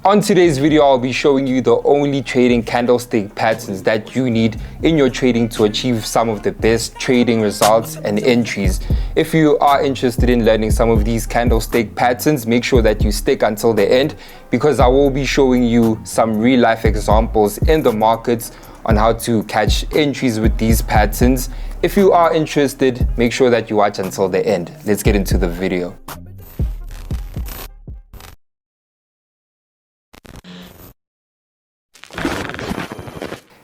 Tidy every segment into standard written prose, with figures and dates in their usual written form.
On today's video, I'll be showing you the only trading candlestick patterns that you need in your trading to achieve some of the best trading results and entries. If you are interested in learning some of these candlestick patterns, make sure that you stick until the end because I will be showing you some real life examples in the markets on how to catch entries with these patterns. If you are interested, make sure that you watch until the end. Let's get into the video.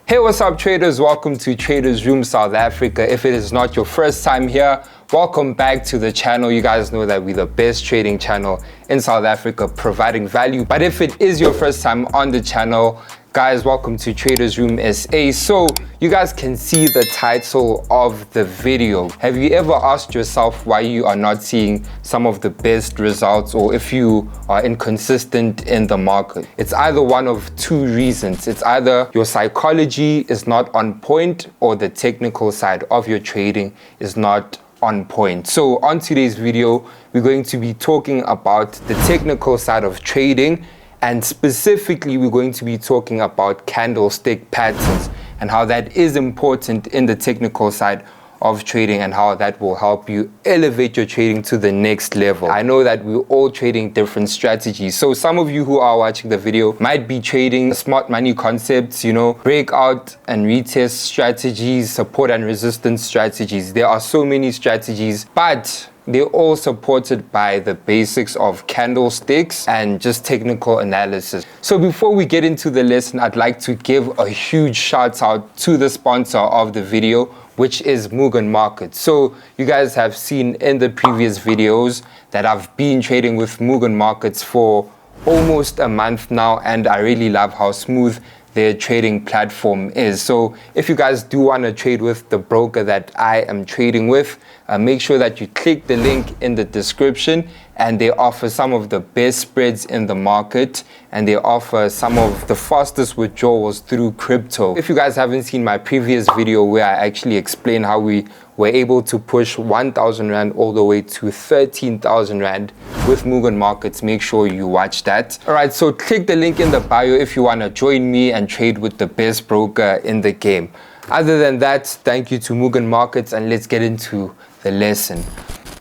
Hey, what's up traders? Welcome to Traders Room South Africa. If it is not your first time here, welcome back to the channel. You guys know that we're the best trading channel in South Africa, providing value. But if it is your first time on the channel, guys, welcome to Traders Room SA. So you guys can see the title of the video. Have you ever asked yourself why you are not seeing some of the best results, or if you are inconsistent in the market? It's either one of two reasons. It's either your psychology is not on point or the technical side of your trading is not on point. So on today's video, we're going to be talking about the technical side of trading, and specifically we're going to be talking about candlestick patterns and how that is important in the technical side of trading and how that will help you elevate your trading to the next level. I know that we're all trading different strategies. So some of you who are watching the video might be trading smart money concepts, breakout and retest strategies, support and resistance strategies. There are so many strategies, but they're all supported by the basics of candlesticks and just technical analysis. So before we get into the lesson, I'd like to give a huge shout out to the sponsor of the video, which is Mugen Market. So you guys have seen in the previous videos that I've been trading with Mugen Markets for almost a month now, and I really love how smooth their trading platform is. So if you guys do want to trade with the broker that I am trading with, make sure that you click the link in the description, and they offer some of the best spreads in the market, and they offer some of the fastest withdrawals through crypto. If you guys haven't seen my previous video where I actually explain how we were able to push 1,000 Rand all the way to 13,000 Rand with Mugen Markets, make sure you watch that. All right, so click the link in the bio if you want to join me and trade with the best broker in the game. Other than that, thank you to Mugen Markets, and let's get into the lesson.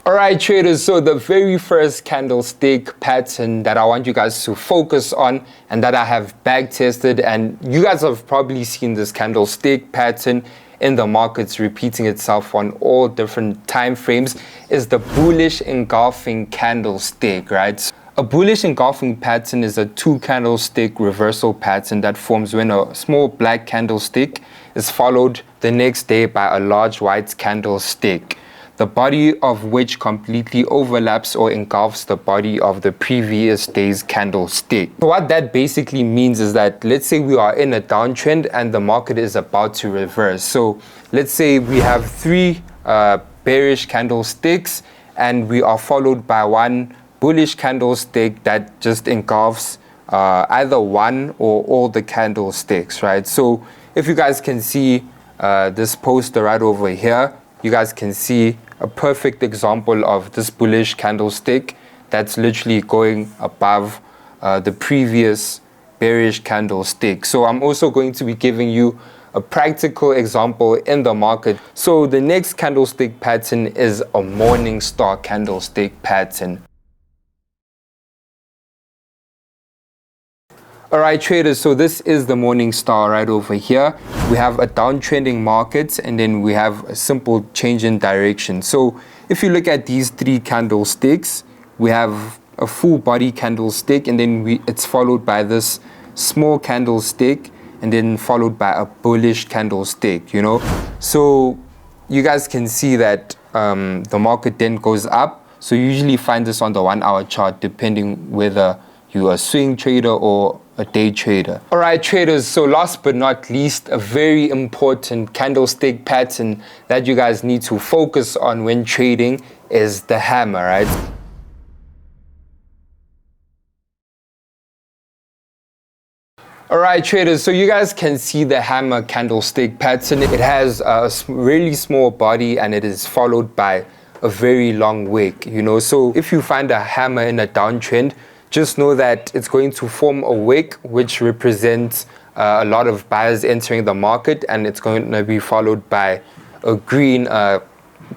All right, traders, so the very first candlestick pattern that I want you guys to focus on and that I have back tested, and you guys have probably seen this candlestick pattern in the markets repeating itself on all different time frames, is the bullish engulfing candlestick, right? A bullish engulfing pattern is a two candlestick reversal pattern that forms when a small black candlestick is followed the next day by a large white candlestick, the body of which completely overlaps or engulfs the body of the previous day's candlestick. So what that basically means is that, let's say we are in a downtrend and the market is about to reverse. So let's say we have three bearish candlesticks and we are followed by one bullish candlestick that just engulfs either one or all the candlesticks, right? So if you guys can see this poster right over here, you guys can see a perfect example of this bullish candlestick that's literally going above the previous bearish candlestick. So I'm also going to be giving you a practical example in the market. So the next candlestick pattern is a morning star candlestick pattern. All right, traders, so this is the morning star right over here. We have a downtrending market, and then we have a simple change in direction. So if you look at these three candlesticks, we have a full body candlestick, and then it's followed by this small candlestick, and then followed by a bullish candlestick, So you guys can see that the market then goes up. So you usually find this on the 1 hour chart, depending whether you're a swing trader or a day trader. All right, traders, so last but not least, a very important candlestick pattern that you guys need to focus on when trading is the hammer, right? All right, traders, so you guys can see the hammer candlestick pattern. It has a really small body and it is followed by a very long wick, So if you find a hammer in a downtrend, just know that it's going to form a wick, which represents a lot of buyers entering the market, and it's going to be followed by a green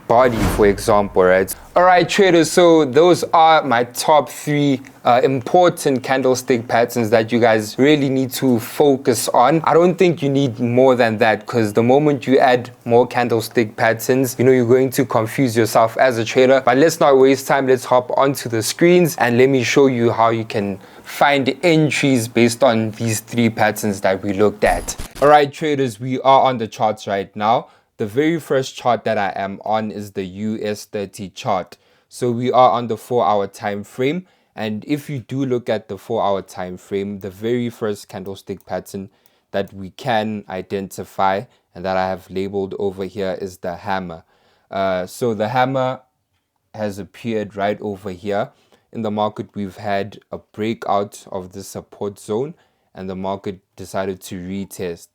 body, for example, right? All right, traders, so those are my top 3 important candlestick patterns that you guys really need to focus on. I don't think you need more than that, because the moment you add more candlestick patterns, you're going to confuse yourself as a trader. But let's not waste time. Let's hop onto the screens and let me show you how you can find entries based on these 3 patterns that we looked at. All right, traders, we are on the charts right now. The very first chart that I am on is the US30 chart. So we are on the 4-hour time frame. And if you do look at the 4-hour time frame, the very first candlestick pattern that we can identify and that I have labeled over here is the hammer. So the hammer has appeared right over here. In the market, we've had a breakout of the support zone, and the market decided to retest.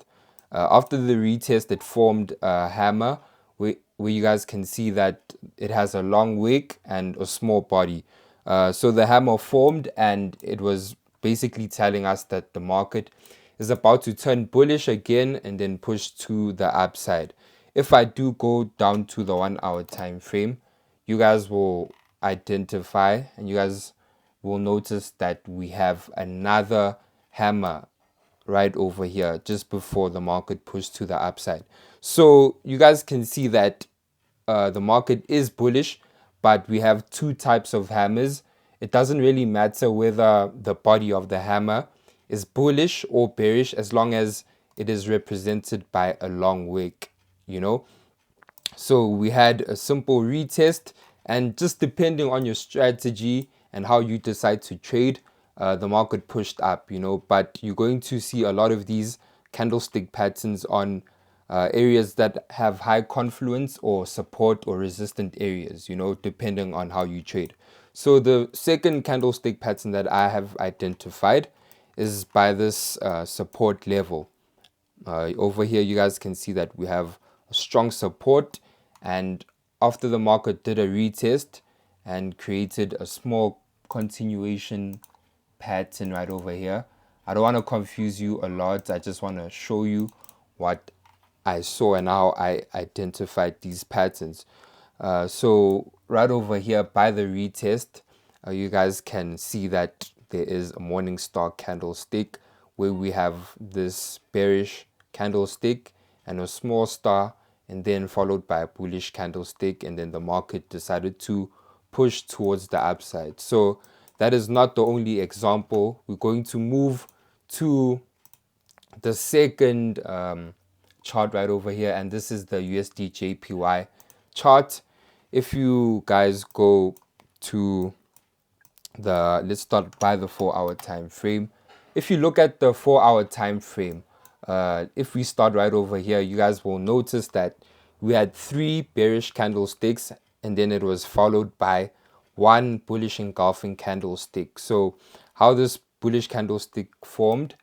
After the retest, it formed a hammer where you guys can see that it has a long wick and a small body. So the hammer formed, and it was basically telling us that the market is about to turn bullish again and then push to the upside. If I do go down to the 1-hour time frame, you guys will identify and you guys will notice that we have another hammer right over here just before the market pushed to the upside. So you guys can see that the market is bullish, but we have 2 types of hammers. It doesn't really matter whether the body of the hammer is bullish or bearish, as long as it is represented by a long wick, So we had a simple retest, and just depending on your strategy and how you decide to trade, the market pushed up, but you're going to see a lot of these candlestick patterns on areas that have high confluence or support or resistant areas, depending on how you trade. So the second candlestick pattern that I have identified is by this support level. Over here, you guys can see that we have a strong support, and after the market did a retest and created a small continuation pattern right over here. I don't want to confuse you a lot. I just want to show you what I saw and how I identified these patterns. So right over here by the retest, you guys can see that there is a morning star candlestick where we have this bearish candlestick and a small star, and then followed by a bullish candlestick, and then the market decided to push towards the upside. So that is not the only example. We're going to move to the second chart right over here, and this is the USD JPY chart. If you guys go to let's start by the 4-hour time frame. If you look at the 4-hour time frame, if we start right over here, you guys will notice that we had 3 bearish candlesticks, and then it was followed by 1 bullish engulfing candlestick. So how this bullish candlestick formed,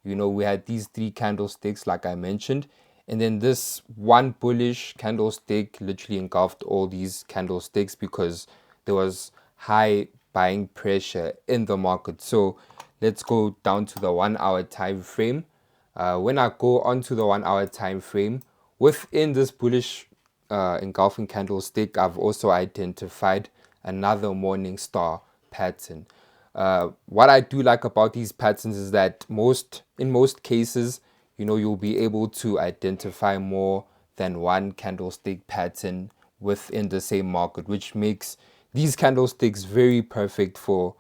we had these 3 candlesticks like I mentioned, and then this 1 bullish candlestick literally engulfed all these candlesticks because there was high buying pressure in the market. So let's go down to the 1-hour time frame. When I go onto the 1-hour time frame, within this bullish engulfing candlestick, I've also identified another morning star pattern. What I do like about these patterns is that in most cases, you'll be able to identify more than 1 candlestick pattern within the same market, which makes these candlesticks very perfect for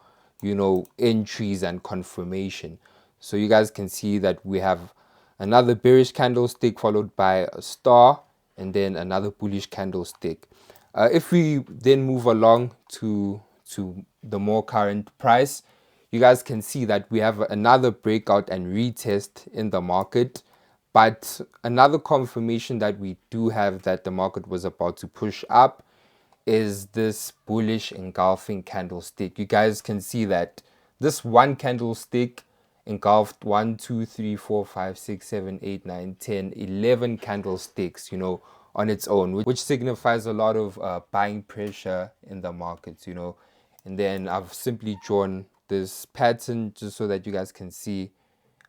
entries and confirmation. So you guys can see that we have another bearish candlestick followed by a star, and then another bullish candlestick. If we then move along to the more current price, you guys can see that we have another breakout and retest in the market, but another confirmation that we do have that the market was about to push up is this bullish engulfing candlestick. You guys can see that this 1 candlestick engulfed 1, 2, 3, 4, 5, 6, 7, 8, 9, 10, 11 candlesticks, on its own, which signifies a lot of buying pressure in the markets, and then I've simply drawn this pattern just so that you guys can see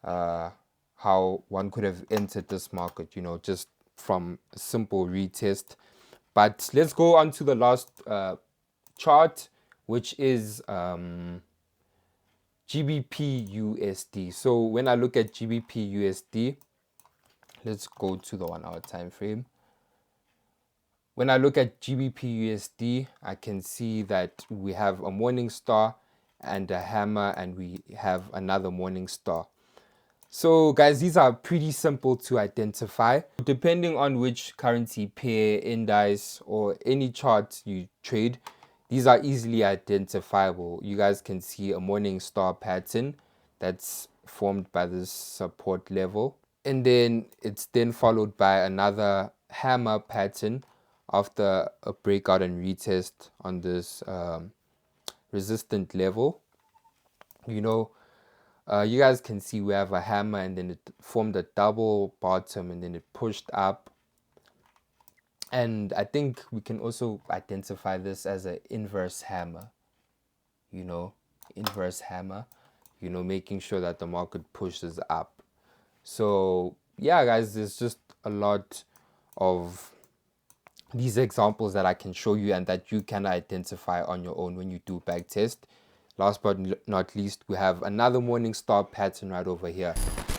how one could have entered this market, you know, just from a simple retest. But let's go on to the last chart, which is GBP USD. So when I look at GBP USD, let's go to the 1 hour time frame. When I look at GBP USD, I can see that we have a morning star and a hammer, and we have another morning star. So guys, these are pretty simple to identify. Depending on which currency pair, index, or any chart you trade, these are easily identifiable. You guys can see a morning star pattern that's formed by this support level. And then it's then followed by another hammer pattern after a breakout and retest on this resistant level. You know, you guys can see we have a hammer, and then it formed a double bottom, and then it pushed up. And I think we can also identify this as an inverse hammer, you know, inverse hammer, you know, making sure that the market pushes up. So yeah, guys, there's just a lot of these examples that I can show you and that you can identify on your own when you do backtest. Last but not least, we have another morning star pattern right over here.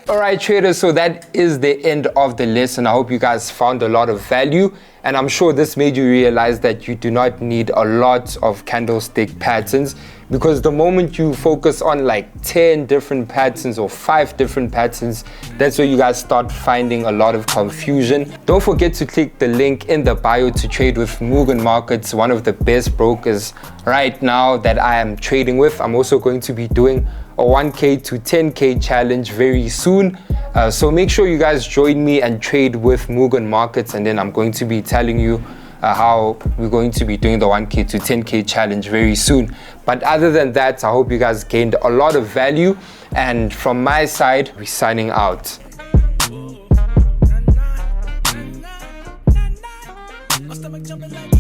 All right, traders, so that is the end of the lesson. I hope you guys found a lot of value, and I'm sure this made you realize that you do not need a lot of candlestick patterns, because the moment you focus on like 10 different patterns or 5 different patterns, that's where you guys start finding a lot of confusion. Don't forget to click the link in the bio to trade with Mugen Markets, one of the best brokers right now that I am trading with. I'm also going to be doing a 1K to 10K challenge very soon. So make sure you guys join me and trade with Mugen Markets, and then I'm going to be telling you how we're going to be doing the 1K to 10K challenge very soon. But other than that, I hope you guys gained a lot of value, and from my side, we're signing out. Jumping like